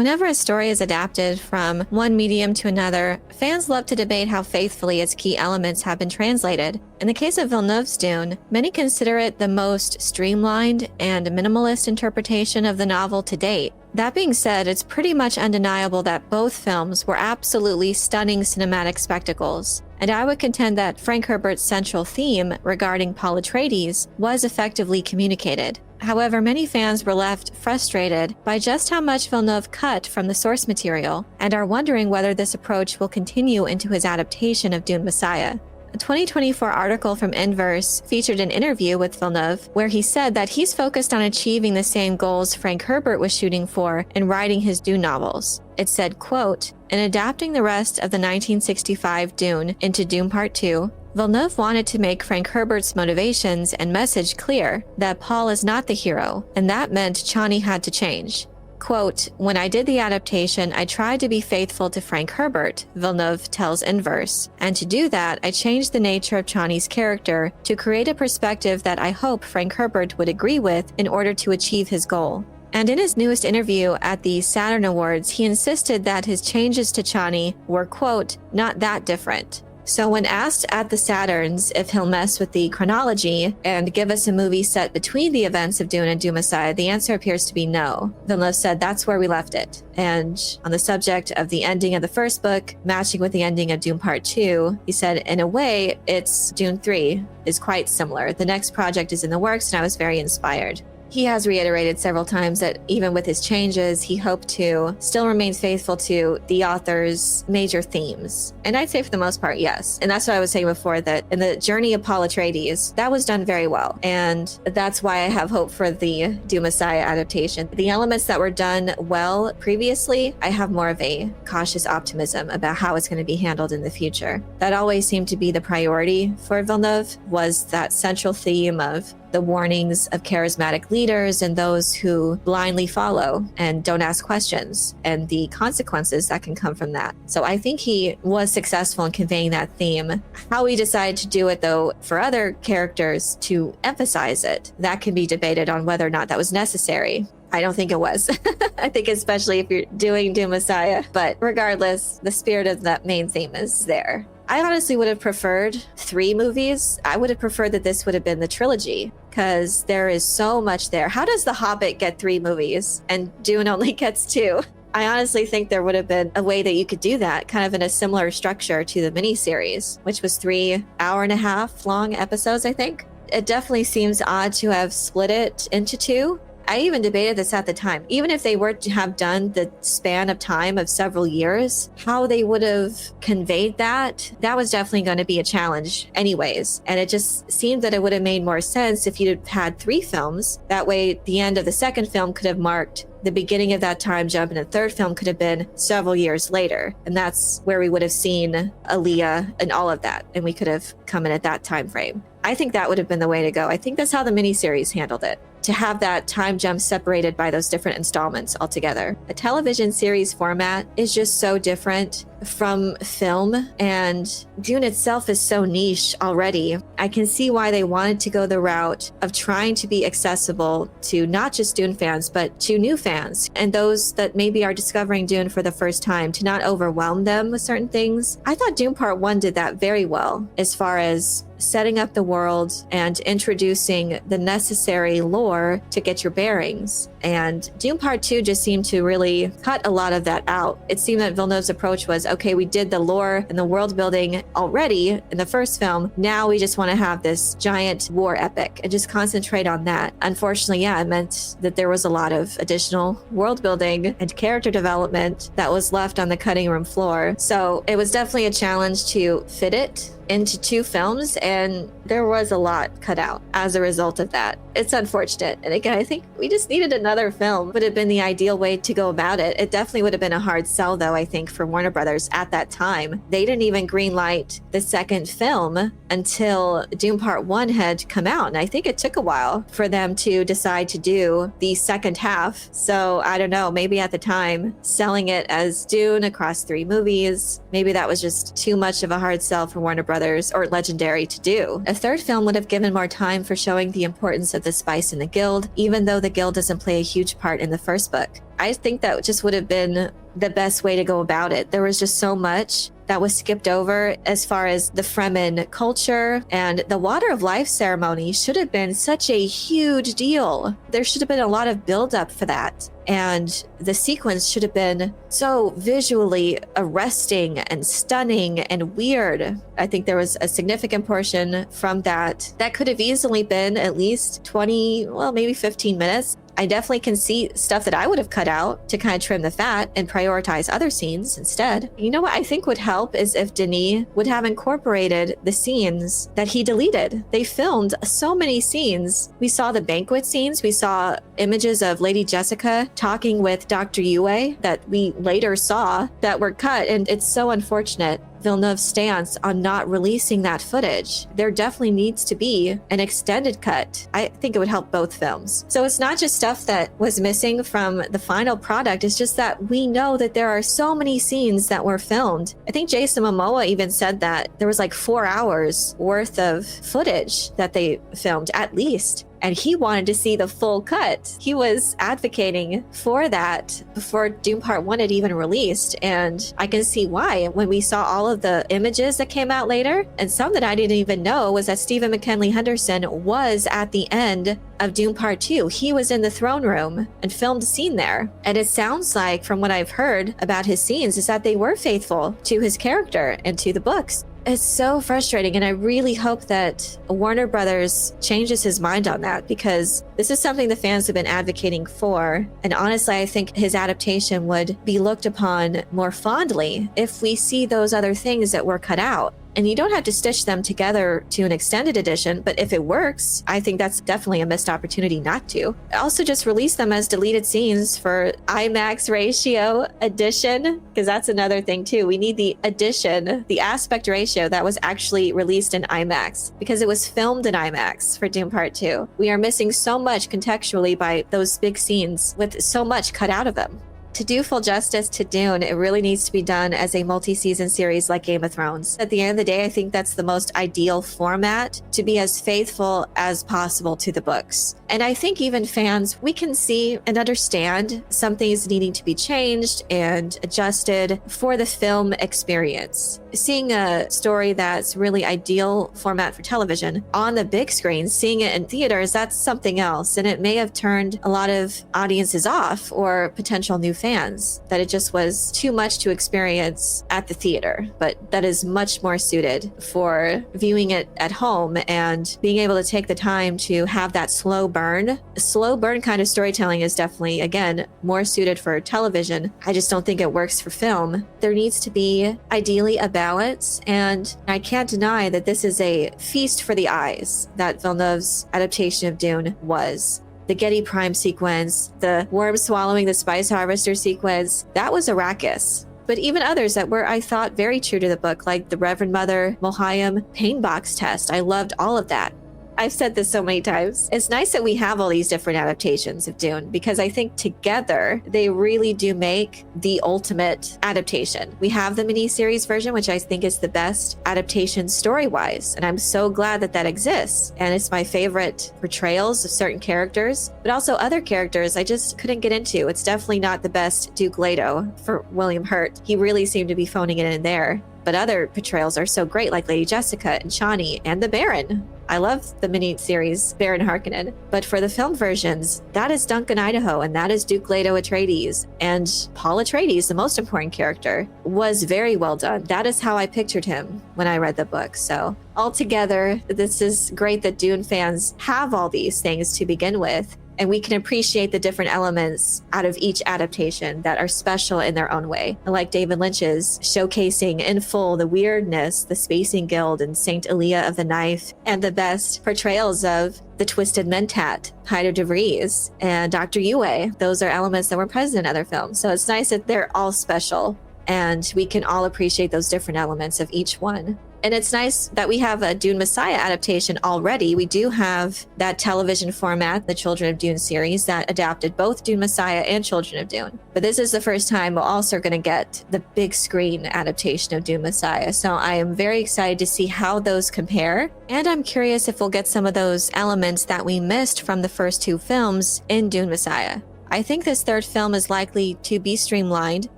Whenever a story is adapted from one medium to another, fans love to debate how faithfully its key elements have been translated. In the case of Villeneuve's Dune, many consider it the most streamlined and minimalist interpretation of the novel to date. That being said, it's pretty much undeniable that both films were absolutely stunning cinematic spectacles, and I would contend that Frank Herbert's central theme regarding Paul Atreides was effectively communicated. However, many fans were left frustrated by just how much Villeneuve cut from the source material, and are wondering whether this approach will continue into his adaptation of Dune Messiah. A 2024 article from Inverse featured an interview with Villeneuve where he said that he's focused on achieving the same goals Frank Herbert was shooting for in writing his Dune novels. It said, quote, "In adapting the rest of the 1965 Dune into Dune Part 2, Villeneuve wanted to make Frank Herbert's motivations and message clear that Paul is not the hero, and that meant Chani had to change. Quote, "When I did the adaptation, I tried to be faithful to Frank Herbert," Villeneuve tells Inverse, "and to do that, I changed the nature of Chani's character to create a perspective that I hope Frank Herbert would agree with in order to achieve his goal." And in his newest interview at the Saturn Awards, he insisted that his changes to Chani were, quote, "not that different." So when asked at the Saturns if he'll mess with the chronology and give us a movie set between the events of Dune and Dune Messiah, the answer appears to be no. Villeneuve said that's where we left it. And on the subject of the ending of the first book, matching with the ending of Dune Part 2, he said, in a way, it's Dune 3 is quite similar. The next project is in the works, and I was very inspired. He has reiterated several times that even with his changes, he hoped to still remain faithful to the author's major themes. And I'd say for the most part, yes. And that's what I was saying before, that in the journey of Paul Atreides, that was done very well. And that's why I have hope for the Dune Messiah adaptation. The elements that were done well previously, I have more of a cautious optimism about how it's going to be handled in the future. That always seemed to be the priority for Villeneuve, was that central theme of the warnings of charismatic leaders and those who blindly follow and don't ask questions, and the consequences that can come from that. So I think he was successful in conveying that theme. How he decided to do it, though, for other characters to emphasize it, that can be debated on whether or not that was necessary. I don't think it was. I think especially if you're doing Dune Messiah. But regardless, the spirit of that main theme is there. I honestly would have preferred 3 movies. I would have preferred that this would have been the trilogy, because there is so much there. How does The Hobbit get 3 movies and Dune only gets 2? I honestly think there would have been a way that you could do that, kind of in a similar structure to the miniseries, which was 3 hour-and-a-half long episodes, I think. It definitely seems odd to have split it into 2. I even debated this at the time. Even if they were to have done the span of time of several years, how they would have conveyed that was definitely going to be a challenge anyways. And it just seemed that it would have made more sense if you'd had 3 films. That way, the end of the second film could have marked the beginning of that time jump, and the third film could have been several years later. And that's where we would have seen Aaliyah and all of that. And we could have come in at that time frame. I think that would have been the way to go. I think that's how the miniseries handled it, to have that time jump separated by those different installments altogether. A television series format is just so different from film, and Dune itself is so niche already. I can see why they wanted to go the route of trying to be accessible to not just Dune fans, but to new fans and those that maybe are discovering Dune for the first time, to not overwhelm them with certain things. I thought Dune Part 1 did that very well, as far as setting up the world and introducing the necessary lore to get your bearings. And Dune Part 2 just seemed to really cut a lot of that out. It seemed that Villeneuve's approach was, okay, we did the lore and the world building already in the first film. Now we just want to have this giant war epic and just concentrate on that. Unfortunately, yeah, it meant that there was a lot of additional world building and character development that was left on the cutting room floor. So it was definitely a challenge to fit it into 2 films, and there was a lot cut out as a result of that. It's unfortunate. And again, I think we just needed another film. Would have been the ideal way to go about it. It definitely would have been a hard sell, though, I think, for Warner Brothers at that time. They didn't even greenlight the second film until Dune Part 1 had come out. And I think it took a while for them to decide to do the second half. So I don't know, maybe at the time, selling it as Dune across 3 movies, maybe that was just too much of a hard sell for Warner Brothers Brothers or Legendary to do. A third film would have given more time for showing the importance of the spice in the guild, even though the guild doesn't play a huge part in the first book. I think that just would have been the best way to go about it. There was just so much that was skipped over as far as the Fremen culture, and the Water of Life ceremony should have been such a huge deal. There should have been a lot of buildup for that. And the sequence should have been so visually arresting and stunning and weird. I think there was a significant portion from that could have easily been at least 20, well, maybe 15 minutes. I definitely can see stuff that I would have cut out to kind of trim the fat and prioritize other scenes instead. You know what I think would help is if Denis would have incorporated the scenes that he deleted. They filmed so many scenes. We saw the banquet scenes. We saw images of Lady Jessica talking with Dr. Yue that we later saw that were cut. And it's so unfortunate Villeneuve's stance on not releasing that footage. There definitely needs to be an extended cut. I think it would help both films. So it's not just stuff that was missing from the final product, it's just that we know that there are so many scenes that were filmed. I think Jason Momoa even said that there was like 4 hours worth of footage that they filmed at least. And he wanted to see the full cut. He was advocating for that before Dune Part 1 had even released. And I can see why. When we saw all of the images that came out later, and some that I didn't even know, was that Stephen McKinley Henderson was at the end of Dune Part 2. He was in the throne room and filmed a scene there. And it sounds like, from what I've heard about his scenes, is that they were faithful to his character and to the books. It's so frustrating, and I really hope that Warner Brothers changes his mind on that, because this is something the fans have been advocating for. And honestly, I think his adaptation would be looked upon more fondly if we see those other things that were cut out. And you don't have to stitch them together to an extended edition, but if it works, I think that's definitely a missed opportunity not to. Also, just release them as deleted scenes for IMAX ratio edition, because that's another thing too. We need the edition, the aspect ratio that was actually released in IMAX, because it was filmed in IMAX for Dune Part 2. We are missing so much contextually by those big scenes with so much cut out of them. To do full justice to Dune, it really needs to be done as a multi-season series like Game of Thrones. At the end of the day, I think that's the most ideal format to be as faithful as possible to the books. And I think even fans, we can see and understand some things needing to be changed and adjusted for the film experience. Seeing a story that's really ideal format for television on the big screen, seeing it in theaters, that's something else. And it may have turned a lot of audiences off or potential new fans, that it just was too much to experience at the theater. But that is much more suited for viewing it at home and being able to take the time to have that slow burn. A slow burn kind of storytelling is definitely, again, more suited for television. I just don't think it works for film. There needs to be ideally a balance, and I can't deny that this is a feast for the eyes that Villeneuve's adaptation of Dune was. The Getty Prime sequence, the worm swallowing the spice harvester sequence, that was Arrakis. But even others that were, I thought, very true to the book, like the Reverend Mother Mohiam pain box test. I loved all of that. I've said this so many times. It's nice that we have all these different adaptations of Dune, because I think together they really do make the ultimate adaptation. We have the miniseries version, which I think is the best adaptation story-wise, and I'm so glad that that exists. And it's my favorite portrayals of certain characters, but also other characters I just couldn't get into. It's definitely not the best Duke Leto for William Hurt. He really seemed to be phoning it in there. But other portrayals are so great, like Lady Jessica and Chani and the Baron. I love the mini-series Baron Harkonnen. But for the film versions, that is Duncan Idaho, and that is Duke Leto Atreides. And Paul Atreides, the most important character, was very well done. That is how I pictured him when I read the book. So altogether, this is great that Dune fans have all these things to begin with. And we can appreciate the different elements out of each adaptation that are special in their own way. Like David Lynch's showcasing in full the weirdness, the Spacing Guild and Saint Elia of the Knife, and the best portrayals of the Twisted Mentat, Hyder de Vries, and Dr. Yue. Those are elements that were present in other films. So it's nice that they're all special and we can all appreciate those different elements of each one. And it's nice that we have a Dune Messiah adaptation already. We do have that television format, the Children of Dune series, that adapted both Dune Messiah and Children of Dune. But this is the first time we're also going to get the big screen adaptation of Dune Messiah. So I am very excited to see how those compare. And I'm curious if we'll get some of those elements that we missed from the first two films in Dune Messiah. I think this third film is likely to be streamlined,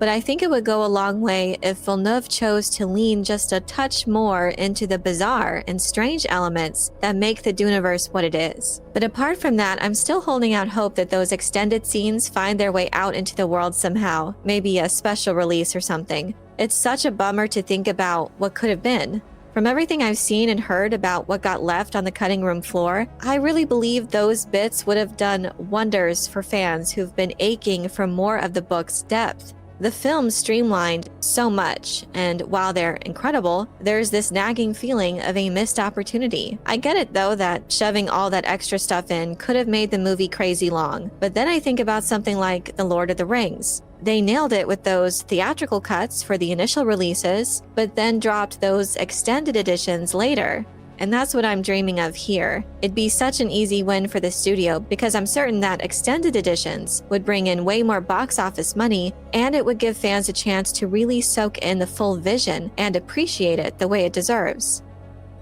but I think it would go a long way if Villeneuve chose to lean just a touch more into the bizarre and strange elements that make the Duniverse what it is. But apart from that, I'm still holding out hope that those extended scenes find their way out into the world somehow, maybe a special release or something. It's such a bummer to think about what could have been. From everything I've seen and heard about what got left on the cutting room floor, I really believe those bits would have done wonders for fans who've been aching for more of the book's depth. The film streamlined so much, and while they're incredible, there's this nagging feeling of a missed opportunity. I get it though that shoving all that extra stuff in could have made the movie crazy long, but then I think about something like The Lord of the Rings. They nailed it with those theatrical cuts for the initial releases, but then dropped those extended editions later. And that's what I'm dreaming of here. It'd be such an easy win for the studio because I'm certain that extended editions would bring in way more box office money, and it would give fans a chance to really soak in the full vision and appreciate it the way it deserves.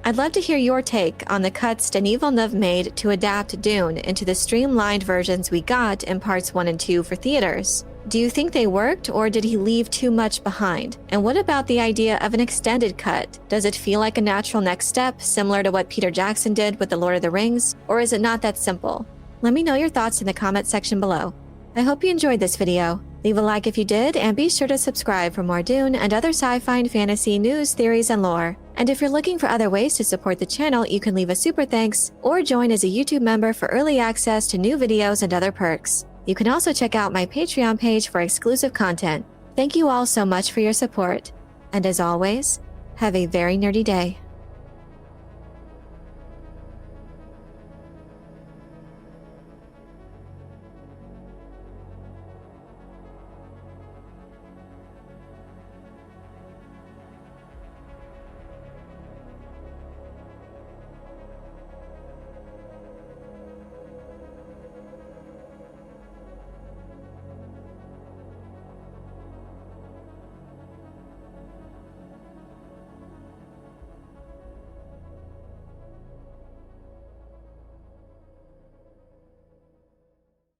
I'd love to hear your take on the cuts Denis Villeneuve made to adapt Dune into the streamlined versions we got in parts 1 and 2 for theaters. Do you think they worked, or did he leave too much behind? And what about the idea of an extended cut? Does it feel like a natural next step, similar to what Peter Jackson did with The Lord of the Rings? Or is it not that simple? Let me know your thoughts in the comment section below. I hope you enjoyed this video. Leave a like if you did, and be sure to subscribe for more Dune and other sci-fi and fantasy news, theories, and lore. And if you're looking for other ways to support the channel, you can leave a super thanks or join as a YouTube member for early access to new videos and other perks. You can also check out my Patreon page for exclusive content. Thank you all so much for your support. And as always, have a very nerdy day.